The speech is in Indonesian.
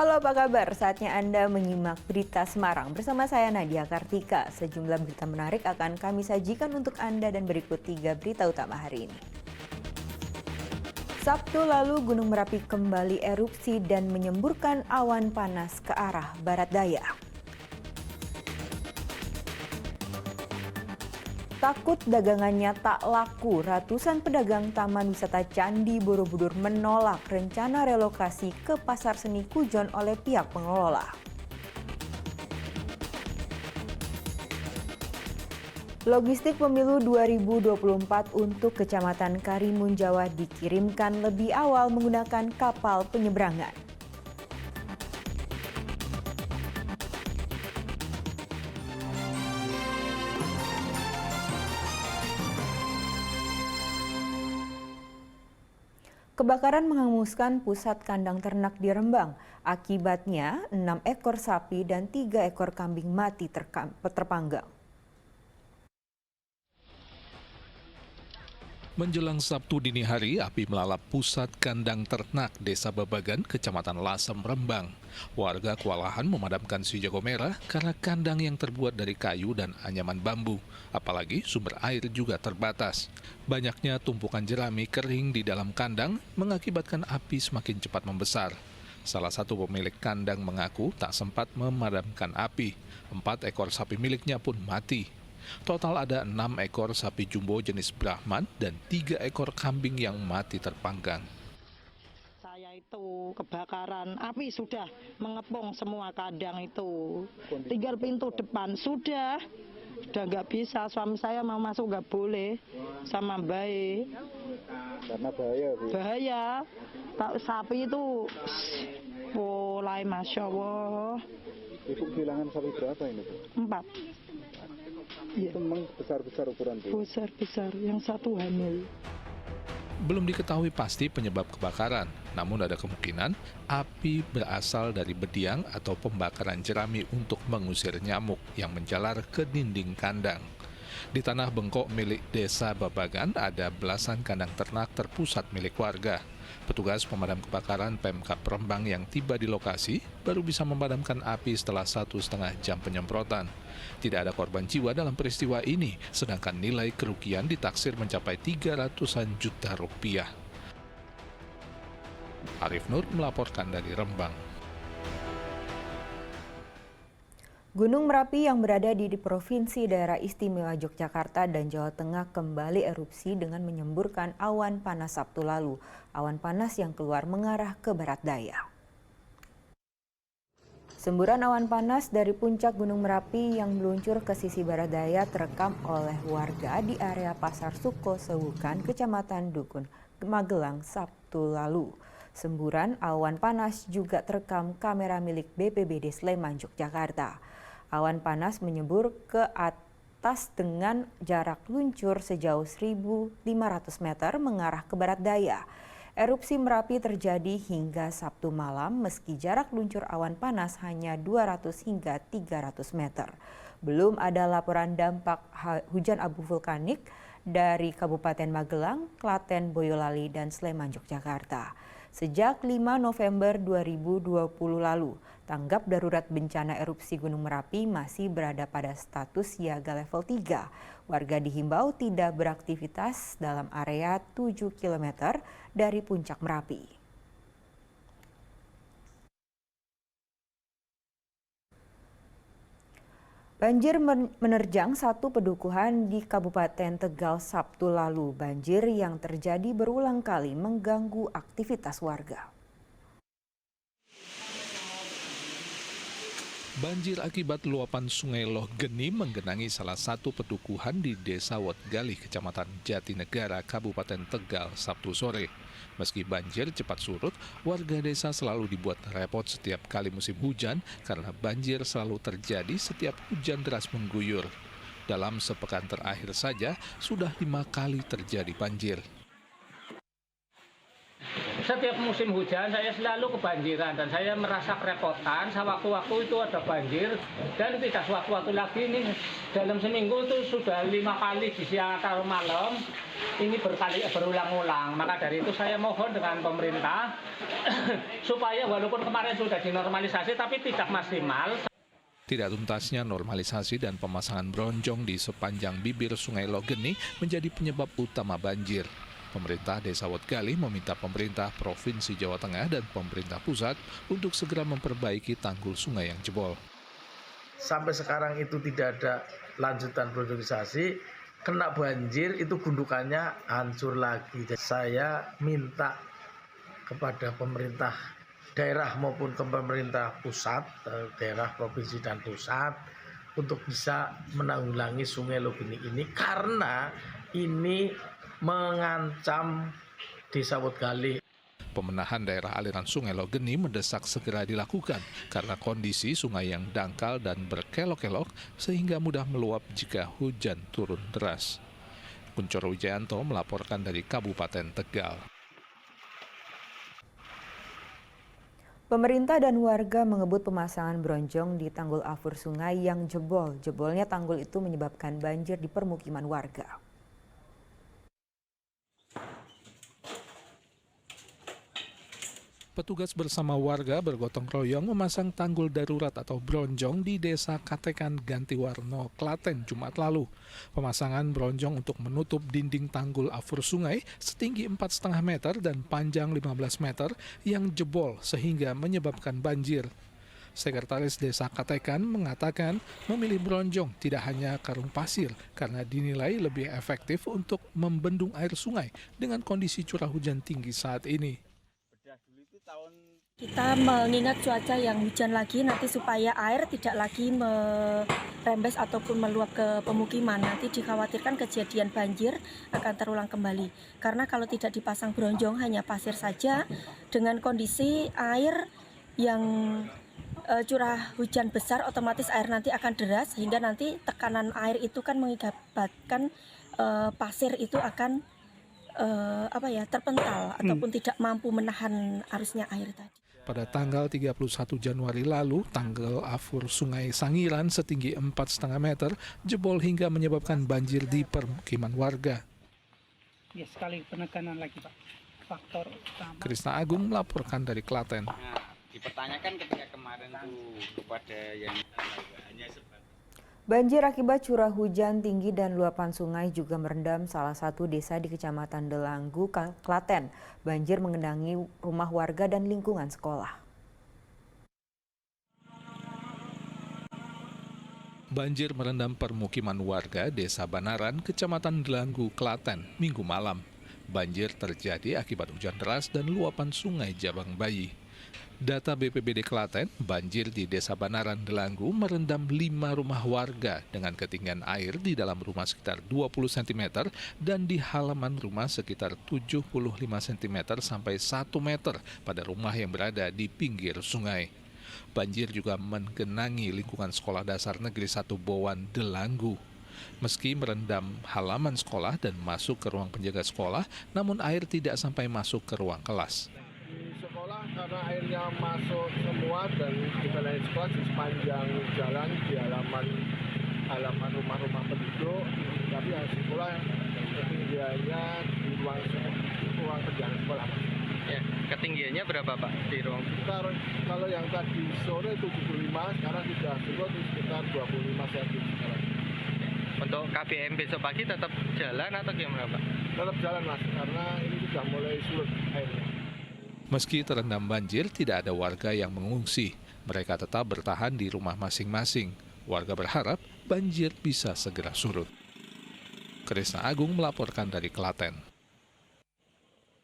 Halo, apa kabar? Saatnya Anda menyimak berita Semarang bersama saya Nadia Kartika. Sejumlah berita menarik akan kami sajikan untuk Anda dan berikut 3 berita utama hari ini. Sabtu lalu Gunung Merapi kembali erupsi dan menyemburkan awan panas ke arah barat daya. Takut dagangannya tak laku, ratusan pedagang Taman Wisata Candi Borobudur menolak rencana relokasi ke Pasar Seni Kujon oleh pihak pengelola. Logistik pemilu 2024 untuk Kecamatan Karimun Jawa dikirimkan lebih awal menggunakan kapal penyeberangan. Kebakaran menghanguskan pusat kandang ternak di Rembang. Akibatnya 6 ekor sapi dan 3 ekor kambing mati terpanggang. Menjelang Sabtu dini hari, api melalap pusat kandang ternak Desa Babagan, Kecamatan Lasem, Rembang. Warga kewalahan memadamkan si jago merah karena kandang yang terbuat dari kayu dan anyaman bambu. Apalagi sumber air juga terbatas. Banyaknya tumpukan jerami kering di dalam kandang mengakibatkan api semakin cepat membesar. Salah satu pemilik kandang mengaku tak sempat memadamkan api. 4 ekor sapi miliknya pun mati. Total ada 6 ekor sapi jumbo jenis Brahman dan 3 ekor kambing yang mati terpanggang. Saya itu kebakaran, api sudah mengepung semua kandang itu. Tinggal pintu depan sudah nggak bisa. Suami saya mau masuk nggak boleh sama bayi. Karena bahaya, Bu. Bahaya. Sapi itu mulai Masya Allah. Ibu kehilangan sapi berapa ini, Bu? 4. Itu memang besar-besar ukuran, Bu? Besar-besar, yang satu hamil. Belum diketahui pasti penyebab kebakaran, namun ada kemungkinan api berasal dari bediang atau pembakaran jerami untuk mengusir nyamuk yang menjalar ke dinding kandang. Di tanah bengkok milik Desa Babagan ada belasan kandang ternak terpusat milik warga. Petugas pemadam kebakaran Pemkab Rembang yang tiba di lokasi baru bisa memadamkan api setelah 1,5 jam penyemprotan. Tidak ada korban jiwa dalam peristiwa ini, sedangkan nilai kerugian ditaksir mencapai 300-an juta rupiah. Arif Nur melaporkan dari Rembang. Gunung Merapi yang berada di Provinsi Daerah Istimewa Yogyakarta dan Jawa Tengah kembali erupsi dengan menyemburkan awan panas Sabtu lalu. Awan panas yang keluar mengarah ke barat daya. Semburan awan panas dari puncak Gunung Merapi yang meluncur ke sisi barat daya terekam oleh warga di area Pasar Suko Sewukan, Kecamatan Dukun, Magelang, Sabtu lalu. Semburan awan panas juga terekam kamera milik BPBD Sleman, Yogyakarta. Awan panas menyembur ke atas dengan jarak luncur sejauh 1.500 meter mengarah ke barat daya. Erupsi Merapi terjadi hingga Sabtu malam meski jarak luncur awan panas hanya 200 hingga 300 meter. Belum ada laporan dampak hujan abu vulkanik dari Kabupaten Magelang, Klaten, Boyolali, dan Sleman, Yogyakarta. Sejak 5 November 2020 lalu, tanggap darurat bencana erupsi Gunung Merapi masih berada pada status siaga level 3. Warga dihimbau tidak beraktivitas dalam area 7 km dari puncak Merapi. Banjir menerjang satu pedukuhan di Kabupaten Tegal Sabtu lalu. Banjir yang terjadi berulang kali mengganggu aktivitas warga. Banjir akibat luapan Sungai Loh Geni menggenangi salah satu pedukuhan di Desa Wetgali, Kecamatan Jatinegara, Kabupaten Tegal, Sabtu sore. Meski banjir cepat surut, warga desa selalu dibuat repot setiap kali musim hujan karena banjir selalu terjadi setiap hujan deras mengguyur. Dalam sepekan terakhir saja, sudah 5 kali terjadi banjir. Setiap musim hujan saya selalu kebanjiran dan saya merasa kerepotan. Sewaktu-waktu itu ada banjir dan tidak sewaktu-waktu lagi ini dalam seminggu itu sudah 5 kali di siang atau malam. Ini berulang-ulang. Maka dari itu saya mohon dengan pemerintah supaya walaupun kemarin sudah dinormalisasi tapi tidak maksimal. Tidak tuntasnya normalisasi dan pemasangan bronjong di sepanjang bibir Sungai Logeni menjadi penyebab utama banjir. Pemerintah Desa Wetgali meminta pemerintah Provinsi Jawa Tengah dan pemerintah pusat untuk segera memperbaiki tanggul sungai yang jebol. Sampai sekarang itu tidak ada lanjutan bronjonisasi, kena banjir itu gundukannya hancur lagi. Saya minta kepada pemerintah daerah maupun ke pemerintah pusat, daerah, provinsi dan pusat untuk bisa menanggulangi Sungai Logeni ini karena ini mengancam Desa Wetgali. Pemenahan daerah aliran Sungai Logeni mendesak segera dilakukan karena kondisi sungai yang dangkal dan berkelok-kelok sehingga mudah meluap jika hujan turun deras. Kuncoro Wijayanto melaporkan dari Kabupaten Tegal. Pemerintah dan warga mengebut pemasangan bronjong di tanggul afur sungai yang jebol. Jebolnya tanggul itu menyebabkan banjir di permukiman warga. Petugas bersama warga bergotong royong memasang tanggul darurat atau bronjong di Desa Katekan Gantiwarno, Klaten, Jumat lalu. Pemasangan bronjong untuk menutup dinding tanggul afur sungai setinggi 4,5 meter dan panjang 15 meter yang jebol sehingga menyebabkan banjir. Sekretaris Desa Katekan mengatakan memilih bronjong tidak hanya karung pasir karena dinilai lebih efektif untuk membendung air sungai dengan kondisi curah hujan tinggi saat ini. Kita mengingat cuaca yang hujan lagi nanti supaya air tidak lagi merembes ataupun meluap ke pemukiman. Nanti dikhawatirkan kejadian banjir akan terulang kembali. Karena kalau tidak dipasang bronjong hanya pasir saja dengan kondisi air yang curah hujan besar otomatis air nanti akan deras sehingga nanti tekanan air itu kan mengakibatkan pasir itu akan terpental ataupun tidak mampu menahan arusnya air tadi. Pada tanggal 31 Januari lalu, tanggul afur Sungai Sangiran setinggi 4,5 meter jebol hingga menyebabkan banjir di permukiman warga. Ya, sekali penekanan lagi, Pak. Faktor utama. Krisna Agung melaporkan dari Klaten. Nah, dipertanyakan ketika kemarin tuh kepada yang hanya sebab Banjir akibat curah hujan tinggi dan luapan sungai juga merendam salah satu desa di Kecamatan Delanggu, Klaten. Banjir mengendangi rumah warga dan lingkungan sekolah. Banjir merendam permukiman warga Desa Banaran, Kecamatan Delanggu, Klaten, Minggu malam. Banjir terjadi akibat hujan deras dan luapan sungai Jabang Bayi. Data BPBD Klaten, banjir di Desa Banaran Delanggu merendam 5 rumah warga dengan ketinggian air di dalam rumah sekitar 20 cm dan di halaman rumah sekitar 75 cm sampai 1 meter pada rumah yang berada di pinggir sungai. Banjir juga menggenangi lingkungan Sekolah Dasar Negeri 1 Bowan Delanggu. Meski merendam halaman sekolah dan masuk ke ruang penjaga sekolah, namun air tidak sampai masuk ke ruang kelas. Sekolah karena airnya masuk semua dan bukan hanya sekolah di sepanjang jalan di halaman rumah-rumah penduduk, tapi yang sekolah ketinggiannya di ruang perjalanan sekolah. ya, ketinggiannya berapa Pak di ruang? Kalau yang tadi sore 75, sekarang sudah surut sekitar 25 cm sekarang. Untuk KBM besok pagi tetap jalan atau gimana Pak? Tetap jalan Mas, karena ini sudah mulai surut airnya. Meski terendam banjir, tidak ada warga yang mengungsi. Mereka tetap bertahan di rumah masing-masing. Warga berharap banjir bisa segera surut. Krisna Agung melaporkan dari Klaten.